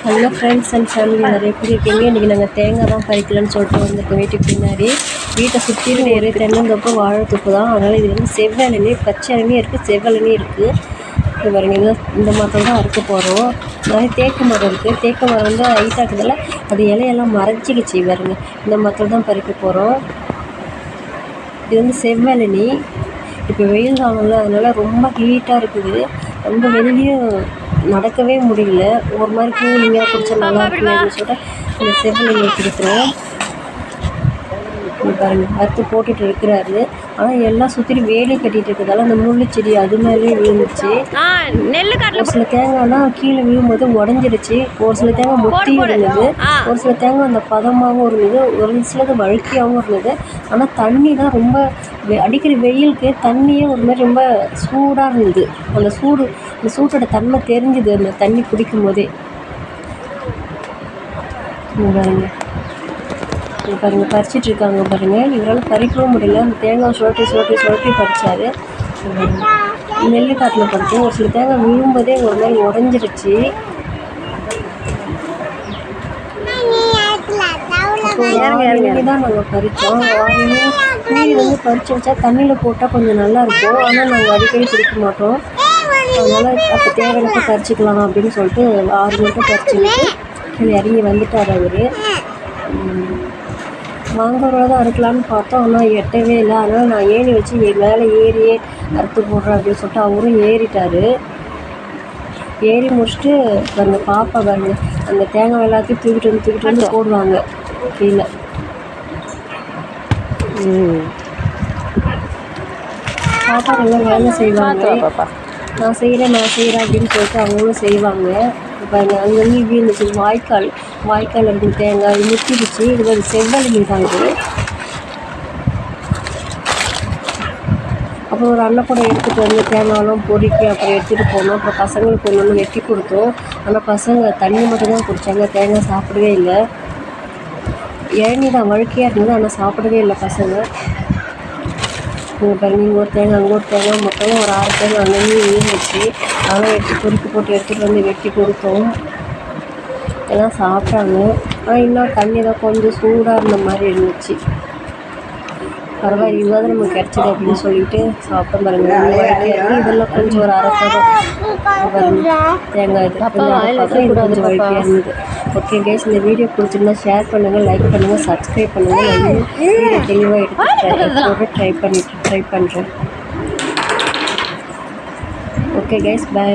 Hello friends and family, நிறைய பேர் இருக்கீங்க. இன்றைக்கி நாங்கள் தேங்காய் தான் பறிக்கலான்னு சொல்லிட்டு வந்திருக்கோம். வீட்டுக்கு பின்னாடி வீட்டை சுற்றிலும் ஒரே தென்னந்தோப்பு வாழைத்தோப்பு தான். அதனால் இது வந்து செவ்வெளநீ, பச்சை இளநீ இருக்குது, செவ்வெளநீ இருக்குது. இது பாருங்க, இதுதான் இந்த மரத்தில் தான் அறுக்க போகிறோம். நிறைய தேக்கு மரம் இருக்குது. தேக்கு மரம் வந்து ஹைட்டாக இருக்கிறதால அது இலையெல்லாம் மறைச்சிக்கிச்சு. பாருங்க, இந்த மரத்தில் தான் பறிக்க போகிறோம். இது வந்து செவ்வெளநீ. இப்போ வெயில் காலம்ல, அதனால் ரொம்ப ஹீட்டாக இருக்குது. ரொம்ப வெளியும் நடக்கவே முடியல. ஒரு மாதிரி கூலிங்காக குடித்தா நல்லா இருக்குமே அப்படின்னு சொல்லிட்டு இந்த செவ்வெளநீயை கொடுக்குறோம். பாருங்க, அறுத்து போட்டுட்டு இருக்கிறாரு. ஆனால் எல்லாம் சுற்றி வேலி கட்டிகிட்டு இருக்கிறதால அந்த முள்ளு செடி அது மேலே விழுந்துச்சு. ஒரு சில தேங்காய்லாம் கீழே விழும்போது உடஞ்சிடுச்சு. ஒரு சில தேங்காய் முத்தியும் இருந்தது, ஒரு சில தேங்காய் அந்த பதமாகவும் இருந்தது, ஒரு சிலது வழுக்கியாகவும் இருந்தது. ஆனால் தண்ணி தான் ரொம்ப அடிக்கிற வெயிலுக்கு தண்ணியே ஒரு மாதிரி ரொம்ப சூடாக இருந்தது. அந்த சூட்டோட தன்மை தெரிஞ்சுது அந்த தண்ணி குடிக்கும் போதே. பாருங்கள், பறிச்சிட்டு இருக்காங்க பாருங்கள். இவரால் பறிக்கவும் முடியல. அந்த தேங்காய் சுழட்டி பறித்தார். நெல் காட்டில் பறித்தோம். ஒரு சில தேங்காய் விழும்போதே ஒரு மாதிரி உடஞ்சிருச்சு. தான் நாங்கள் பறித்தோம். மீன் வந்து பறித்து வச்சா தண்ணியில் போட்டால் கொஞ்சம் நல்லாயிருக்கும். ஆனால் நாங்கள் அடிக்கடி பிடிக்க மாட்டோம். அதனால் அப்போ தேவையானப்போ பறிச்சிக்கலாம் அப்படின்னு சொல்லிட்டு 6 மட்டும் பறிச்சுட்டு இறங்கி வந்துட்டார் அவர். வாங்குறவங்கள தான் அறுக்கலான்னு பார்த்தோம், ஆனால் எட்டவே இல்லை. அதனால் நான் ஏணி வச்சு மேலே ஏறியே அறுத்து போடுறேன் அப்படின்னு சொல்லிட்டு அவரும் ஏறிட்டார். ஏறி முடிச்சுட்டு பாருங்க, பாப்பா பாருங்க, அந்த தேங்காய் எல்லாத்தையும் தூக்கிட்டு வந்து போடுவாங்க கீழே. பாப்பா நல்லா வேலை செய்வாங்க. நான் செய்கிறேன் அப்படின்னு சொல்லிட்டு அவங்களும் செய்வாங்க. பாருங்க, அங்கங்கே வீழ்ந்துச்சு. வாய்க்கால் இருக்கிற தேங்காய் முத்திடுச்சு. இது ஒரு செவ்வெளநீ தான் இது. அப்புறம் ஒரு அன்னக்கூடை எடுத்துகிட்டு வந்து தேங்காயெல்லாம் பொறுக்கி அப்புறம் எடுத்துகிட்டு போனோம். அப்புறம் பசங்களுக்கு ஒன்று வெட்டி கொடுத்தோம். ஆனால் பசங்க தண்ணி மட்டும் தான் குடித்தாங்க, தேங்காய் சாப்பிடவே இல்லை. இளநீ தான் வழுக்கையாக இருந்தது, ஆனால் சாப்பிடவே இல்லை பசங்க. பாருங்க, இங்கே ஒரு தேங்காய், அங்கே ஒரு தேங்காய், மொத்தமாக ஒரு 6 தேங்காய் அங்கேயும் விழுந்துச்சு. அதெல்லாம் எடுத்து பொறுக்கி போட்டு எடுத்துகிட்டு வந்து வெட்டி கொடுத்தோம். எல்லாம் சாப்பிட்டாங்க. ஆனால் இன்னும் தண்ணி தான் கொஞ்சம் சூடாக இருந்த மாதிரி இருந்துச்சு. பரவாயில்ல, இதுவாது நமக்கு கிடச்சிது அப்படின்னு சொல்லிட்டு சாப்பிட்டோம். பாருங்க, இதெல்லாம் கொஞ்சம் ஒரு 1/2 பாருங்க தேங்காய் இது கொஞ்சம் வழுக்கையாக இருந்தது. ஓகே கைஸ், இந்த வீடியோ பிடிச்சிருந்தா ஷேர் பண்ணுங்கள், லைக் பண்ணுங்கள், சப்ஸ்கிரைப் பண்ணுங்கள். நான் வீடியோ தெளிவாக எடுத்து ட்ரை பண்ணுறேன். Okay guys, by.